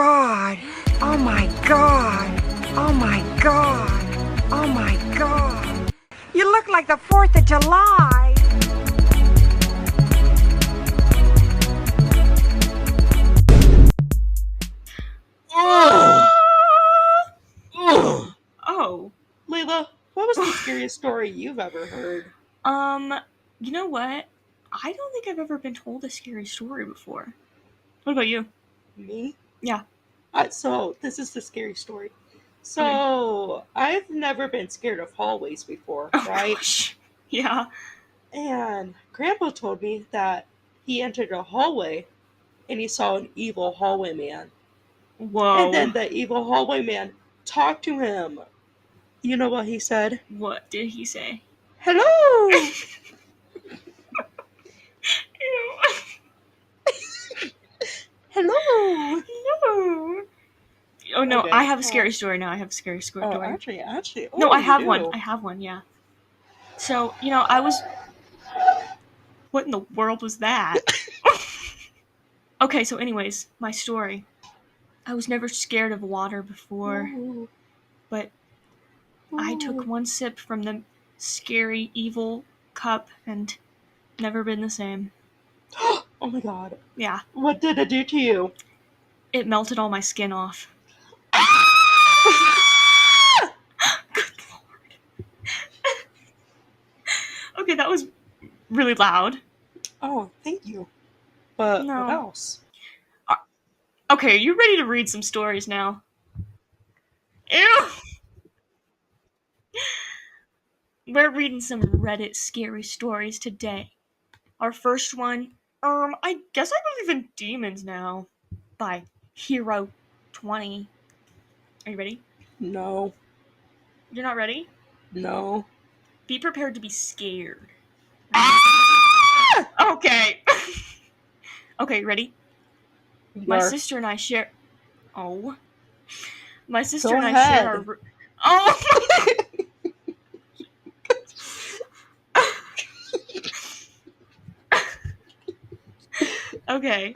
God. Oh my God. Oh my God. Oh my God. You look like the 4th of July. Oh. Layla, what was the scariest story you've ever heard? You know what? I don't think I've ever been told a scary story before. What about you? Me? Yeah. So, this is the scary story. So, I've never been scared of hallways before, right? Gosh. Yeah. And Grandpa told me that he entered a hallway and he saw an evil hallway man. Whoa. And then the evil hallway man talked to him. You know what he said? What did he say? Hello! Ew. Hello! No. Oh no, Okay. I have a scary story now. I have a scary story. Oh, actually. No, I have you one. do? I have one, yeah. So, I was... What in the world was that? Okay, so anyways, my story. I was never scared of water before, Ooh. but I took one sip from the scary, evil cup and never been the same. Oh my god. Yeah. What did it do to you? It melted all my skin off. Good lord. Okay, that was really loud. Oh, thank you. But No. what else? Okay, are you ready to read some stories now? Ew! We're reading some Reddit scary stories today. Our first one, I guess I believe in demons now, by Hero20. Are you ready? No. You're not ready? No. Be prepared to be scared. Okay. Okay, ready? My sister and I share... Oh. My sister and I share our... Oh! Okay.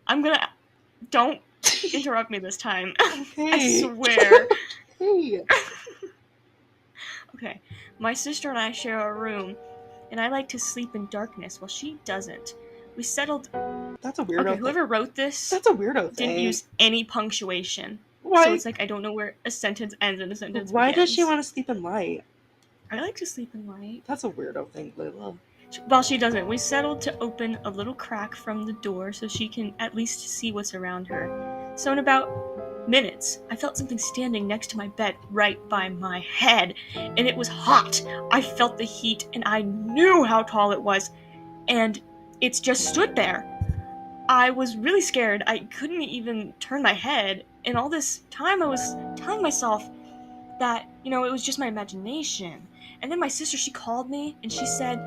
I'm gonna... Don't interrupt me this time. Okay. I swear. Hey. Okay. My sister and I share a room, and I like to sleep in darkness while she doesn't. We settled... That's a weirdo Okay, thing. whoever wrote this... That's a weirdo thing. Didn't use any punctuation. Why? So it's like I don't know where a sentence ends and a sentence Why begins. does she want to sleep in light? I like to sleep in light. That's a weirdo thing, Layla. Well, she doesn't. We settled to open a little crack from the door so she can at least see what's around her. So in about minutes, I felt something standing next to my bed right by my head, and it was hot. I felt the heat, and I knew how tall it was, and it just stood there. I was really scared. I couldn't even turn my head, and all this time I was telling myself that, it was just my imagination. And then my sister, she called me, and she said,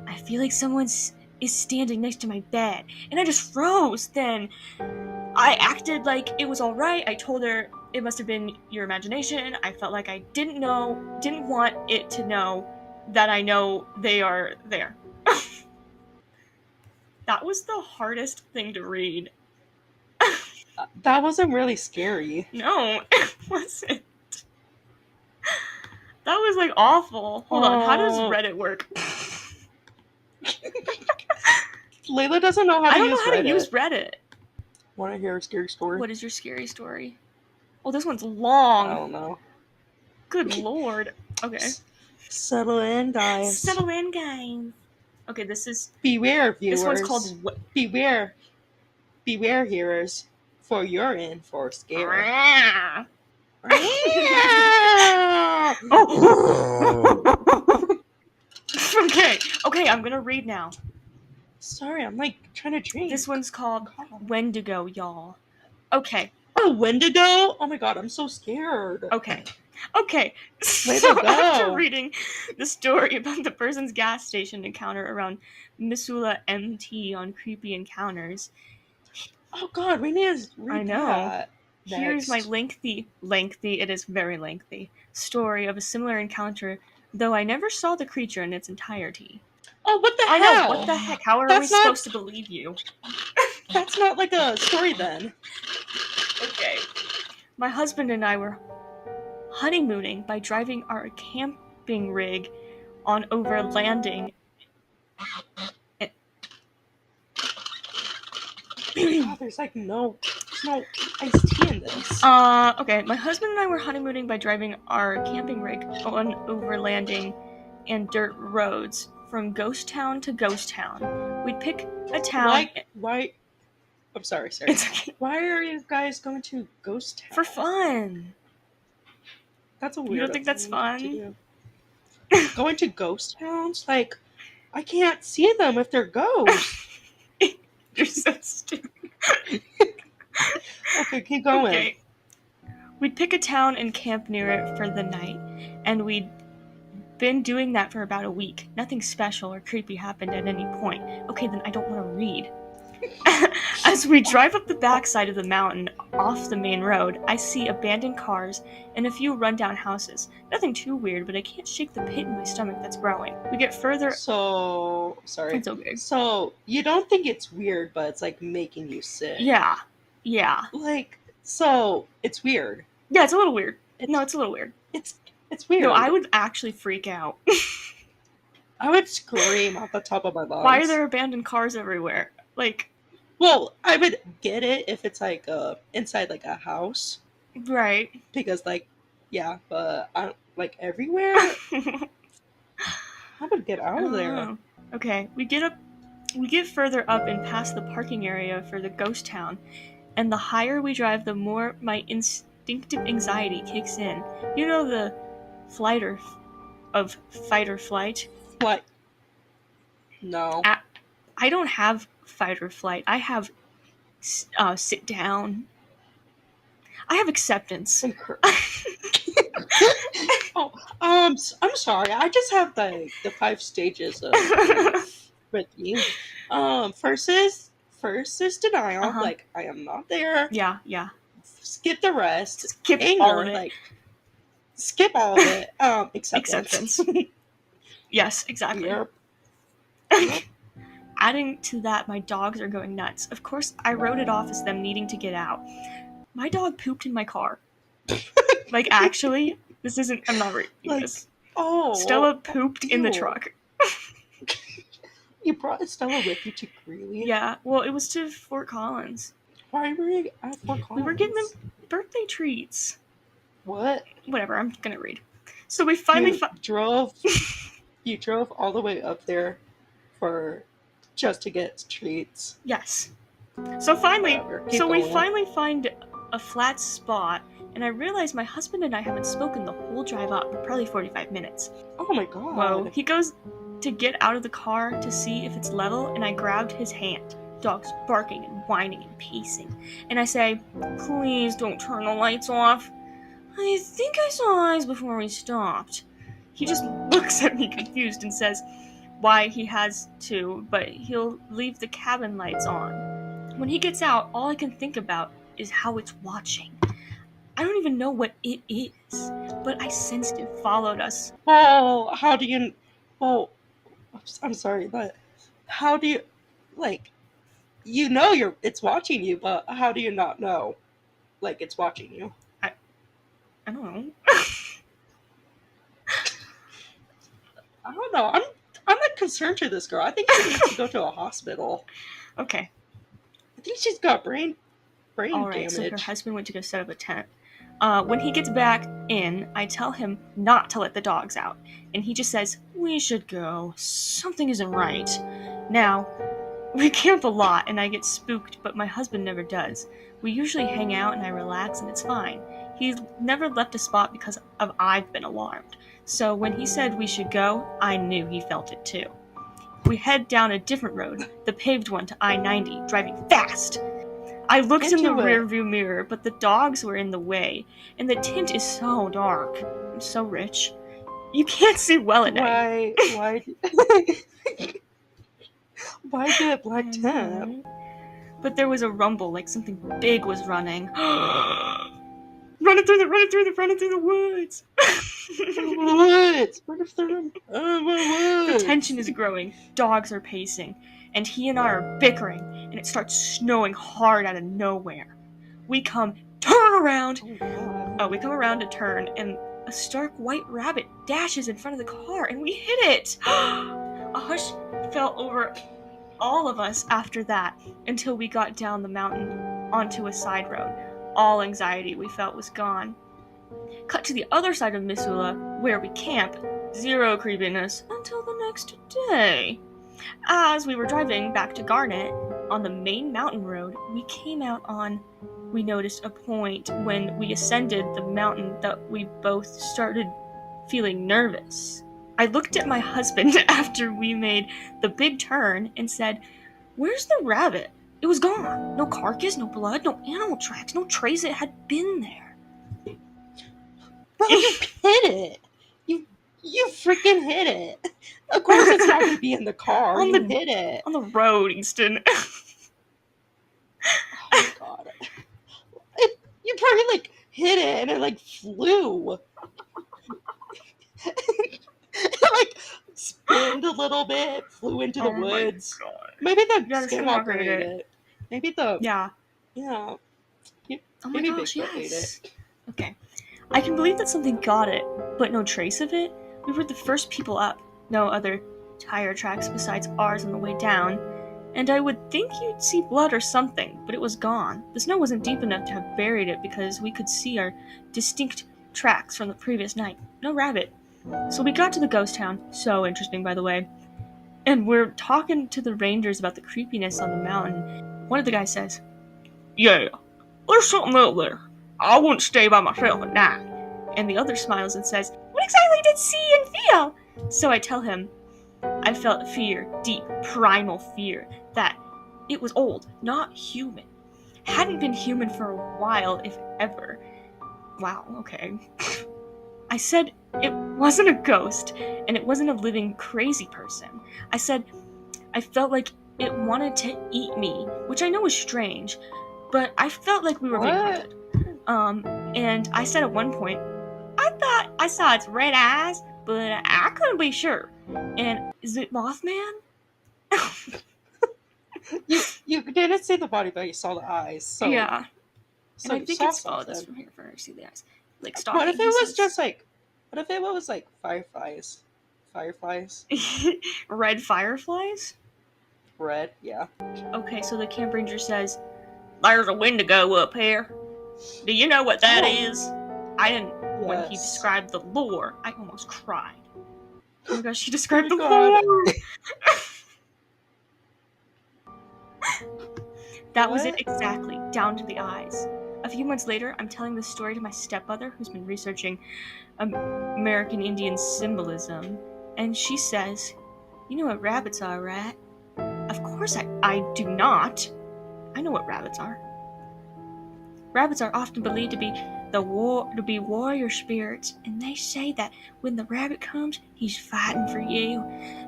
I feel like someone is standing next to my bed. And I just froze. Then I acted like it was alright. I told her it must have been your imagination. I felt like I didn't want it to know that I know they are there. That was the hardest thing to read. That wasn't really scary. No, it wasn't. That was like awful. Hold on, how does Reddit work? Layla doesn't know how to use Reddit. I don't know how to use Reddit. Want to hear a scary story? What is your scary story? Oh, this one's long. I don't know. Good lord. Okay. Settle in, guys. Settle in, guys. Okay, this is... Beware, viewers. This one's called... Beware. Beware, hearers. For you're in for a scare. Oh. Okay, I'm gonna read now. Sorry, I'm trying to drink. This one's called Wendigo, y'all. Okay. Oh, Wendigo? Oh my god, I'm so scared. Okay. Way So to go. after reading the story about the person's gas station encounter around Missoula MT on Creepy Encounters... Oh god, we need to read I know. that. Here's my lengthy, it is very lengthy, story of a similar encounter, though I never saw the creature in its entirety. Oh, what the hell? I know, what the heck? How are we supposed to believe you? That's not like a story then. Okay. My husband and I were honeymooning by driving our camping rig on over landing. God, there's no iced tea in this. Okay. My husband and I were honeymooning by driving our camping rig on over landing and dirt roads from ghost town to ghost town. We'd pick a town. Why? I'm sorry. It's okay. Why are you guys going to ghost town? For fun. That's a weird. You don't think that's thing fun? to do. Going to ghost towns? Like, I can't see them if they're ghosts. You're so stupid. Okay, keep going. Okay. We'd pick a town and camp near it for the night, and we'd been doing that for about a week. Nothing special or creepy happened at any point. Okay, then I don't want to read. As we drive up the backside of the mountain off the main road, I see abandoned cars and a few rundown houses. Nothing too weird, but I can't shake the pit in my stomach that's growing. We get further. So, sorry. It's okay. So, you don't think it's weird, but it's like making you sick. Yeah. Like, so, it's weird. Yeah, it's a little weird. No, it's a little weird. It's weird. No, I would actually freak out. I would scream at the top of my lungs. Why are there abandoned cars everywhere? Like, well, I would get it if it's like inside like a house. Right. Because like, yeah, but I like everywhere. I would get out of there. Okay, we get further up and past the parking area for the ghost town, and the higher we drive, the more my instinctive anxiety kicks in. You know the fight or flight? What? No. I don't have fight or flight. I have sit down. I have acceptance. Oh, I'm sorry. I just have the 5 stages of with you. First is denial. Like I am not there. Yeah. Skip the rest. Skip anger, all of it. Like skip all of it. Acceptance. Yes, exactly. Yep. Adding to that, my dogs are going nuts. Of course, I wrote it off as them needing to get out. My dog pooped in my car. Like, actually, this isn't. I'm not reading this. Oh. Stella pooped in the truck. You brought Stella with you to Greeley? Yeah, well, it was to Fort Collins. Why were you at Fort Collins? We were getting them birthday treats. What? Whatever, I'm gonna read. So we finally You drove all the way up there just to get treats. Yes. So we going. finally find a flat spot, and I realize my husband and I haven't spoken the whole drive up, probably 45 minutes. Oh my god. Whoa. He goes to get out of the car to see if it's level, and I grabbed his hand. Dog's barking and whining and pacing. And I say, "Please don't turn the lights off. I think I saw eyes before we stopped." He just looks at me confused and says why he has to, but he'll leave the cabin lights on. When he gets out, all I can think about is how it's watching. I don't even know what it is, but I sensed it followed us. Oh, how do you... Oh, I'm sorry, but how do you... Like, you know it's watching you, but how do you not know, like, it's watching you? I don't know. I don't know. I'm not concerned for this girl. I think she needs to go to a hospital. Okay. I think she's got brain All right, damage. so her husband went to go set up a tent. When he gets back in, I tell him not to let the dogs out, and he just says, "We should go. Something isn't right." Now, we camp a lot, and I get spooked, but my husband never does. We usually hang out, and I relax, and it's fine. He's never left a spot because I've been alarmed. So when he said we should go, I knew he felt it too. We head down a different road, the paved one to I-90, driving fast. I looked in the rearview mirror, but the dogs were in the way, and the tint is so dark. I'm so rich. You can't see well at night. Why get black tint? But there was a rumble, like something big was running. Running through the woods. Woods. Running through the woods. The tension is growing. Dogs are pacing, and he and I are bickering, and it starts snowing hard out of nowhere. We come, "Turn around. Oh, God. Oh, we come around a turn, and a stark white rabbit dashes in front of the car, and we hit it. A hush fell over all of us after that until we got down the mountain onto a side road. All anxiety we felt was gone. Cut to the other side of Missoula, where we camp. Zero creepiness until the next day. As we were driving back to Garnet on the main mountain road, we noticed a point when we ascended the mountain that we both started feeling nervous. I looked at my husband after we made the big turn and said, "Where's the rabbit?" It was gone. No carcass, no blood, no animal tracks, no trace it had been there. Bro, you hit it. You freaking hit it. Of course it's not going to be in the car. You hit it. On the road, Easton. Oh, my God. You probably, like, hit it and it, like, flew. It, like, spinned a little bit, flew into the woods. Maybe the skinwalker ate it. Maybe the... Yeah. Yeah. Oh my Maybe gosh, Bigfoot ate yes. it. Okay. I can believe that something got it, but no trace of it. We were the first people up. No other tire tracks besides ours on the way down. And I would think you'd see blood or something, but it was gone. The snow wasn't deep enough to have buried it because we could see our distinct tracks from the previous night. No rabbit. So we got to the ghost town. So interesting, by the way. And we're talking to the rangers about the creepiness on the mountain. One of the guys says, "Yeah, there's something up there. I wouldn't stay by myself at night." And the other smiles and says, "What exactly did see and feel?" So I tell him, I felt fear, deep, primal fear, that it was old, not human. Hadn't been human for a while, if ever. Wow, okay. I said it wasn't a ghost, and it wasn't a living crazy person. I said I felt like it wanted to eat me, which I know is strange, but I felt like we were being hunted. And I said at one point, I thought I saw its red eyes, but I couldn't be sure. And is it Mothman? You didn't see the body, but you saw the eyes. So, yeah. So and I you think saw it's followed us something. from here for see the eyes. Like stalking. What if it was just like... What if it was like fireflies? Fireflies? Red fireflies? Red, yeah. Okay, so the camp ranger says, "There's a Wendigo up here. Do you know what that is?" I didn't. Yes. When he described the lore, I almost cried. Oh my gosh, he described Oh the my lore! That was it What? exactly, down to the eyes. A few months later, I'm telling this story to my stepmother, who's been researching American Indian symbolism, and she says, "You know what rabbits are, right?" Of course I do not. I know what rabbits are. Rabbits are often believed to be warrior spirits, and they say that when the rabbit comes, he's fighting for you.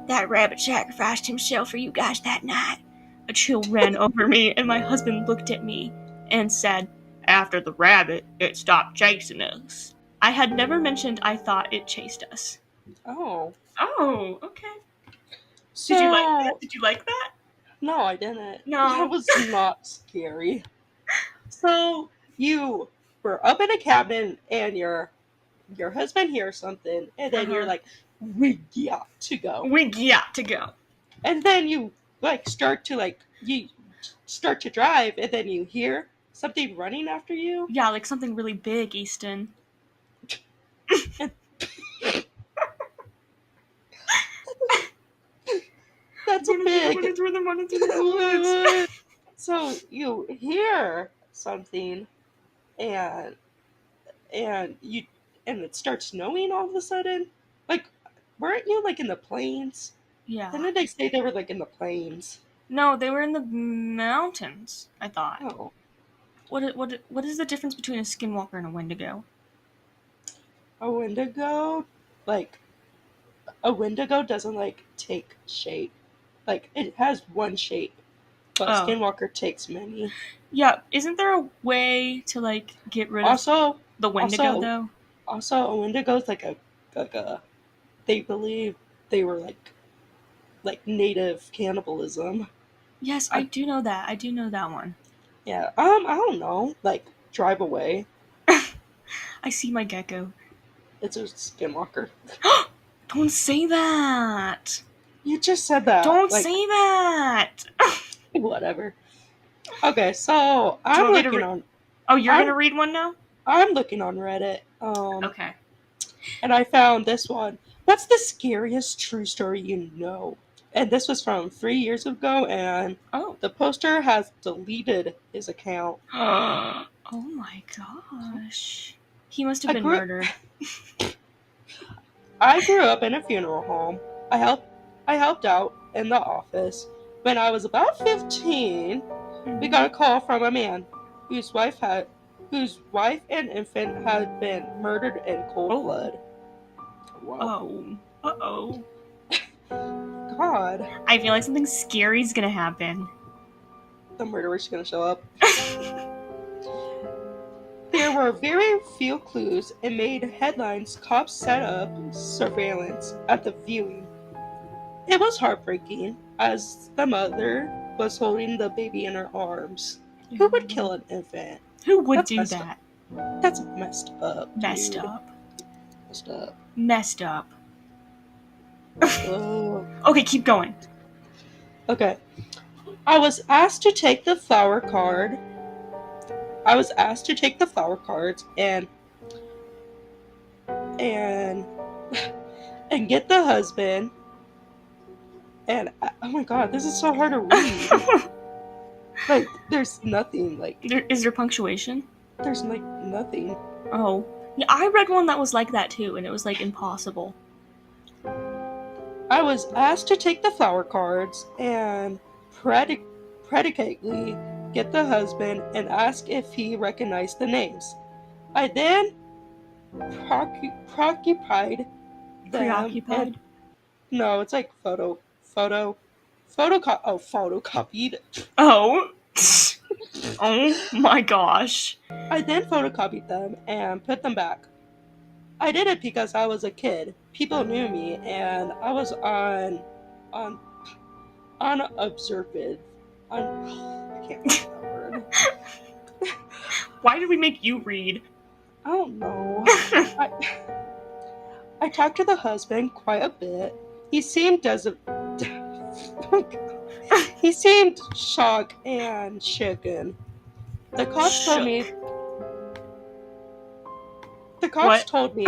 That rabbit sacrificed himself for you guys that night. A chill ran over me, and my husband looked at me and said, "After the rabbit, it stopped chasing us." I had never mentioned I thought it chased us. Oh. Oh, okay. So... Did you like that? Did you like that? No, I didn't. No. That was not scary. So you were up in a cabin and your husband hears something, and then you're like, "We got to go." We got to go. And then you start to drive, and then you hear something running after you. Yeah, like something really big, Easton. That's a big. Running through the woods. So you hear something, and it starts snowing all of a sudden. Like, weren't you in the plains? Yeah. Didn't they say they were in the plains? No, they were in the mountains, I thought. Oh. What is the difference between a skinwalker and a wendigo? A wendigo, a wendigo doesn't take shape. It has one shape, but a skinwalker takes many. Yeah, isn't there a way to get rid of the wendigo though? Also, a wendigo is like a they believe they were like native cannibalism. Yes, I do know that. I do know that one. Yeah. I don't know. Drive away. I see my gecko. It's a skinwalker. Don't say that. You just said that. Don't Like, say that. whatever. Okay, so Do you I'm want me to looking read? on. Oh, you're I'm gonna read one now? I'm looking on Reddit. Okay. And I found this one. What's the scariest true story you know? And this was from 3 years ago, and Oh. the poster has deleted his account. Oh my gosh. He must have I been grew murdered. I grew up in a funeral home. I helped out in the office. When I was about 15, we got a call from a man whose wife and infant had been murdered in cold Oh. blood. Wow. Oh. Uh-oh. God. I feel like something scary is gonna happen. The murderer's gonna show up. There were very few clues and made headlines. Cops set up surveillance at the viewing. It was heartbreaking as the mother was holding the baby in her arms. Who would kill an infant? Who would That's do messed that? That's messed up. Messed Dude. up. Messed up. Messed up. Oh. Okay, keep going. Okay. I was asked to take the flower cards and and get the husband. And oh my god, this is so hard to read. Like, there's nothing. Like, Is there punctuation? there's like nothing. Oh. Yeah, I read one that was like that too, and it was like impossible. I was asked to take the flower cards and predicately get the husband and ask if he recognized the names. I then preoccupied them Preoccupied? and no, it's like photocopied. Oh. Oh my gosh. I then photocopied them and put them back. I did it because I was a kid. People knew me, and I was on unobserved. I can't say that word. Why did we make you read? I don't know. I talked to the husband quite a bit. He seemed he seemed shocked and shaken. The cops told me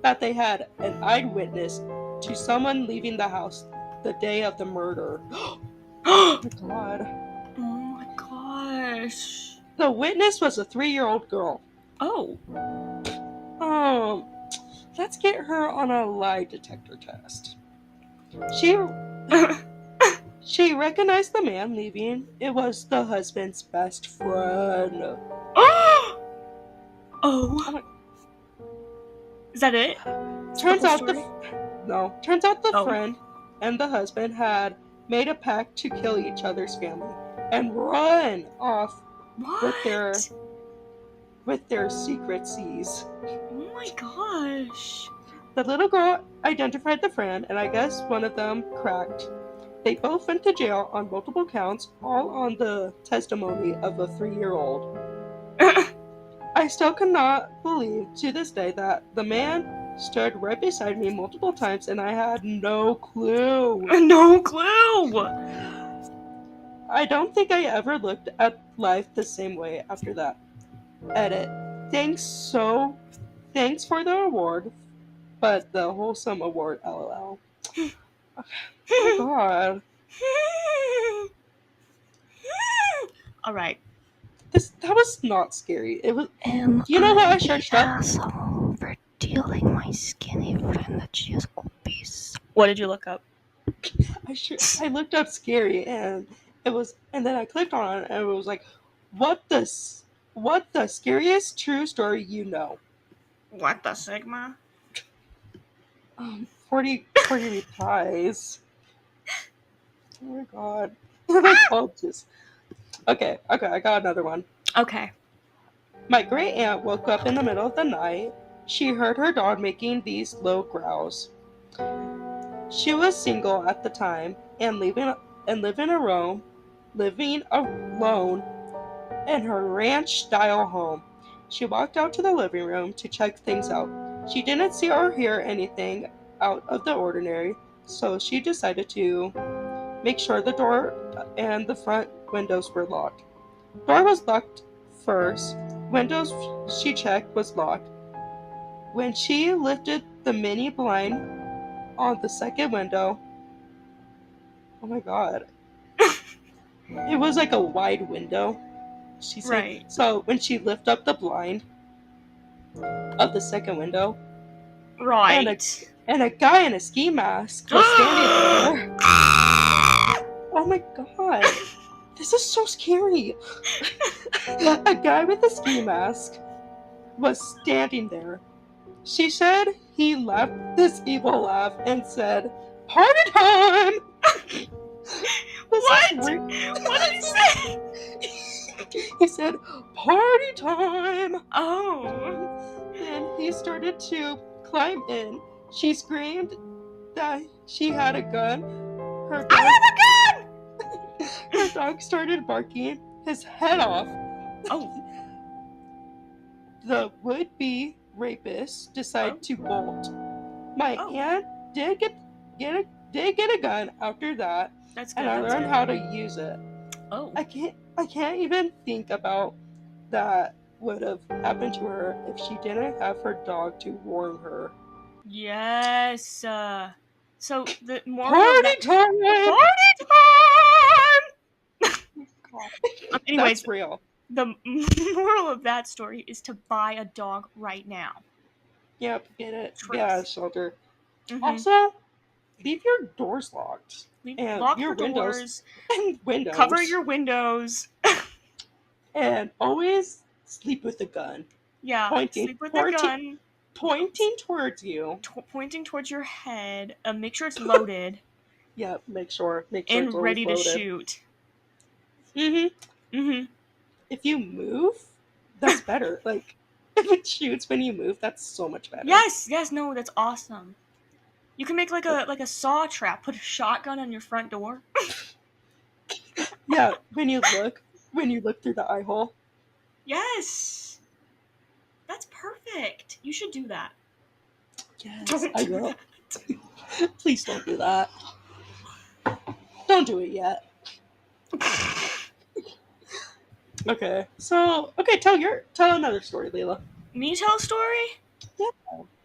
that they had an eyewitness to someone leaving the house the day of the murder. Oh my god. Oh my gosh. The witness was a 3-year-old girl. Oh. Let's get her on a lie detector test. She recognized the man leaving. It was the husband's best friend. Oh. Is that it? Turns out the Oh. friend and the husband had made a pact to kill each other's family and run off What? with their secrecies. Oh my gosh. The little girl identified the friend, and I guess one of them cracked. They both went to jail on multiple counts, all on the testimony of a 3-year-old. I still cannot believe to this day that the man stood right beside me multiple times and I had no clue. No clue. I don't think I ever looked at life the same way after that. Edit. Thanks for the award, but the wholesome award, lol. Oh my god. All right. That was not scary. It was. You know what I searched up? Asshole for stealing my skinny friend that she is obese. What did you look up? I looked up scary and then I clicked on it and it was like, what the scariest true story you know? What the Sigma? 40 replies. Oh my god. Like, oh, just. Okay, I got another one. Okay. My great aunt woke up in the middle of the night. She heard her dog making these low growls. She was single at the time and living alone in her ranch-style home. She walked out to the living room to check things out. She didn't see or hear anything out of the ordinary, so she decided to make sure the door and the front windows were locked. Door was locked first. Windows she checked was locked. When she lifted the mini blind on the second window, oh my god, it was like a wide window. She said, Right. so when she lifted up the blind of the second window, Right. and a guy in a ski mask was standing there. Oh my god, this is so scary. A guy with a ski mask was standing there. She said he laughed this evil laugh and said, "Party time!" What? What did he say? He said, "Party time!" Oh. Then he started to climb in. She screamed that she had a gun. Her dog, I have a gun! her dog started barking his head off. Oh. The would-be rapist decided to bolt. My Oh. aunt did get a gun after that, That's good. and I That's learned good. how to use it. Oh. I can't even think about that would have happened to her if she didn't have her dog to warn her. Yes. So the moral of Party that time! God. Anyways, That's real. the moral of that story is to buy a dog right now. Yep, get it. Truth. Get out of shelter. Mhm. Also, leave your doors locked. And Lock your the windows. doors. And windows. Cover your windows. And always sleep with a gun. Yeah. Sleep with a gun. Pointing towards you. Pointing towards your head. Make sure it's loaded. Yep, make sure And it's ready to loaded. shoot. Mm-hmm. If you move, that's better. Like, if it shoots when you move, that's so much better. Yes, no, that's awesome. You can make like a saw trap. Put a shotgun on your front door. Yeah, when you look through the eye hole. Yes, that's perfect. You should do that. Yes, Don't I do will. that. Please don't do that. Don't do it yet. Okay, so tell another story, Layla. Me tell a story? Yeah.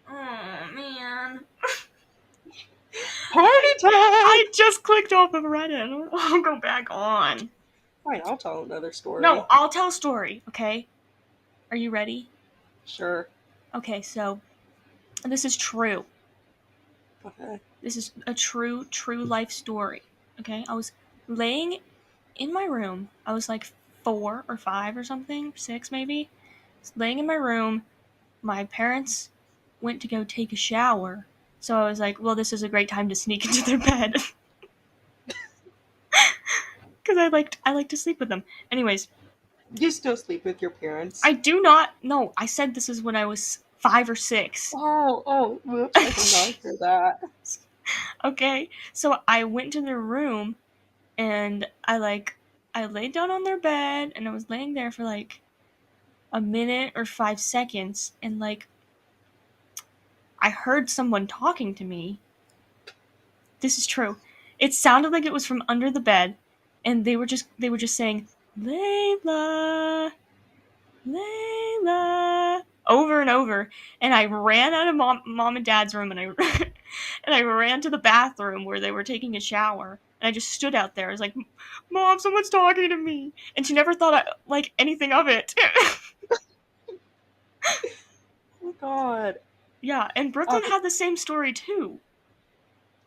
Oh man. Party time! I just clicked off of Reddit. I'll go back on. Fine, I'll tell another story. No, I'll tell a story, okay? Are you ready? Sure. Okay, so this is true. Okay. This is a true life story. Okay? I was laying in my room. I was like 4 or 5 or something, 6 maybe. I was laying in my room. My parents went to go take a shower. So I was like, well, this is a great time to sneak into their bed. Because I like to sleep with them. Anyways. You still sleep with your parents? I do not. No, I said this is when I was 5 or 6. Oh, whoops, I did not hear that. Okay, so I went to their room, and I laid down on their bed, and I was laying there for like a minute or 5 seconds, and like I heard someone talking to me. This is true. It sounded like it was from under the bed, and they were just saying Layla, Layla, over and over, and I ran out of mom and dad's room, and I ran to the bathroom where they were taking a shower, and I just stood out there. I was like, Mom, someone's talking to me, and she never thought like anything of it. Oh my god. Yeah, and Brooklyn had the same story too.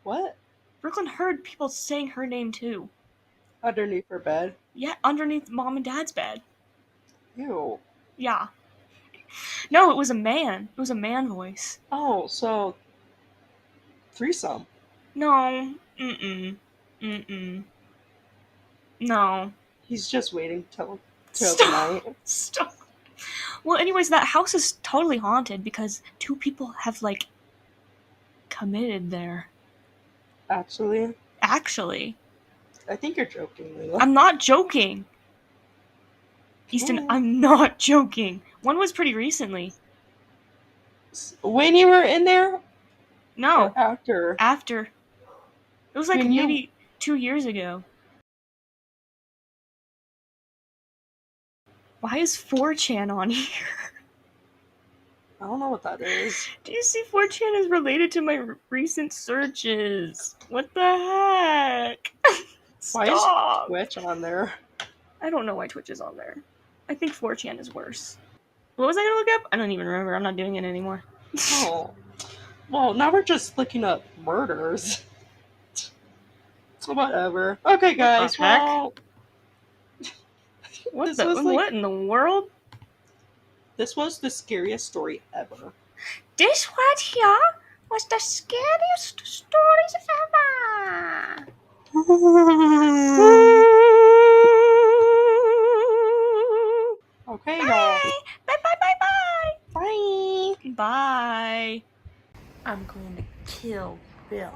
What? Brooklyn heard people saying her name too. Underneath her bed? Yeah, underneath mom and dad's bed. Ew. Yeah. No, it was a man. It was a man voice. Oh, so threesome. No. No. He's just waiting till Stop. tonight. Stop. Well, anyways, that house is totally haunted because 2 people have, like, committed there. Actually? I think you're joking, Layla. I'm not joking. Easton, I'm not joking. One was pretty recently. When you were in there? No, Or after? after. It was like When you- maybe 2 years ago. Why is 4chan on here? I don't know what that is. Do you see 4chan is related to my recent searches? What the heck? Why is Stop! Twitch on there? I don't know why Twitch is on there. I think 4chan is worse. What was I gonna look up? I don't even remember. I'm not doing it anymore. Oh. Well, now we're just looking up murders. Whatever. Okay, guys. the heck? Well, What this was like what in the world? this was the scariest story ever. This right here was the scariest stories ever. Okay, Bye. y'all. Bye bye bye bye. Bye. Bye. I'm going to kill Bill.